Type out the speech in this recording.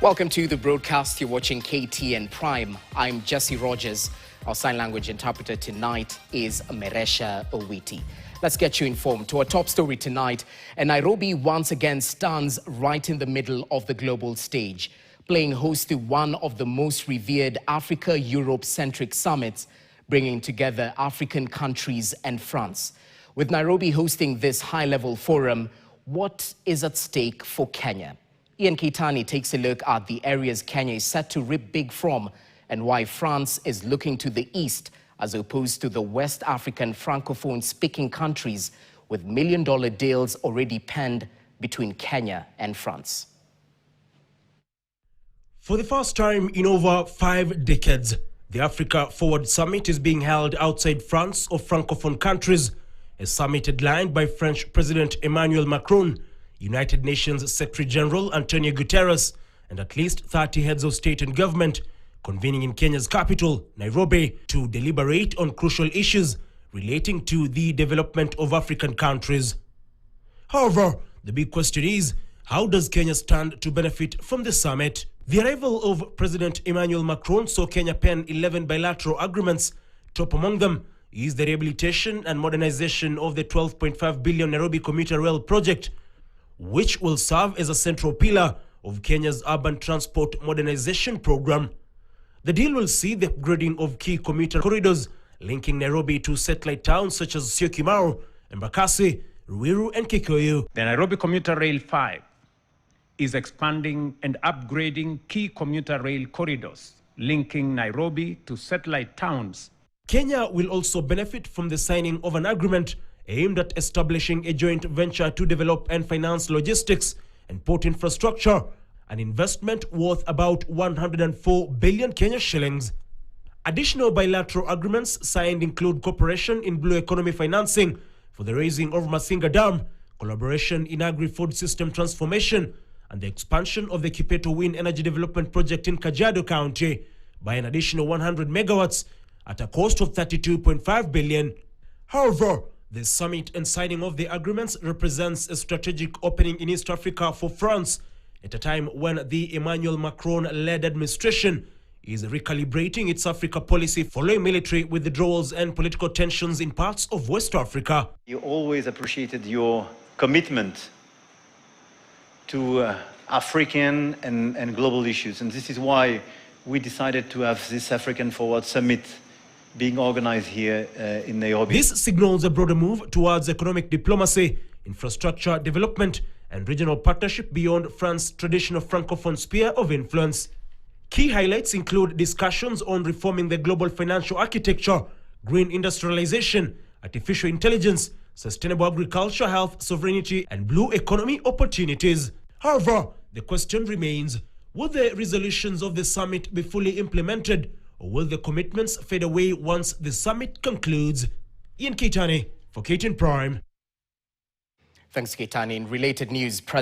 Welcome to the broadcast. You're watching KTN Prime. I'm Jesse Rogers. Our sign language interpreter tonight is Meresha Owiti. Let's get you informed. To our top story tonight, Nairobi once again stands right in the middle of the global stage, playing host to one of the most revered Africa-Europe-centric summits, bringing together African countries and France. With Nairobi hosting this high-level forum, what is at stake for Kenya? Ian Keitani takes a look at the areas Kenya is set to rip big from and why France is looking to the east as opposed to the West African francophone-speaking countries with million-dollar deals already penned between Kenya and France. For the first time in over 5 decades, the Africa Forward Summit is being held outside France or francophone countries, a summit headlined by French President Emmanuel Macron, United Nations Secretary-General Antonio Guterres, and at least 30 heads of state and government convening in Kenya's capital, Nairobi, to deliberate on crucial issues relating to the development of African countries. However, the big question is, how does Kenya stand to benefit from the summit? The arrival of President Emmanuel Macron saw Kenya pen 11 bilateral agreements. Top among them is the rehabilitation and modernization of the 12.5 billion Nairobi commuter rail project, which will serve as a central pillar of Kenya's urban transport modernization program. The deal will see the upgrading of key commuter corridors linking Nairobi to satellite towns such as Syokimau, Embakasi, Ruiru and Kikuyu. The Nairobi Commuter Rail 5 is expanding and upgrading key commuter rail corridors linking Nairobi to satellite towns. Kenya will also benefit from the signing of an agreement aimed at establishing a joint venture to develop and finance logistics and port infrastructure, an investment worth about 104 billion Kenya shillings. Additional bilateral agreements signed include cooperation in blue economy financing for the raising of Masinga Dam, collaboration in agri-food system transformation, and the expansion of the Kipeto Wind Energy Development Project in Kajiado County by an additional 100 megawatts at a cost of 32.5 billion. However, the summit and signing of the agreements represents a strategic opening in East Africa for France at a time when the Emmanuel Macron-led administration is recalibrating its Africa policy following military withdrawals and political tensions in parts of West Africa. You always appreciated your commitment to African and global issues, and this is why we decided to have this African Forward Summit being organized here in Nairobi. This signals a broader move towards economic diplomacy, infrastructure development, and regional partnership beyond France's traditional francophone sphere of influence. Key highlights include discussions on reforming the global financial architecture, green industrialization, artificial intelligence, sustainable agriculture, health, sovereignty, and blue economy opportunities. However, the question remains, will the resolutions of the summit be fully implemented, or will the commitments fade away once the summit concludes? Ian Keitani for KTN Prime. Thanks, Keitani. In related news, President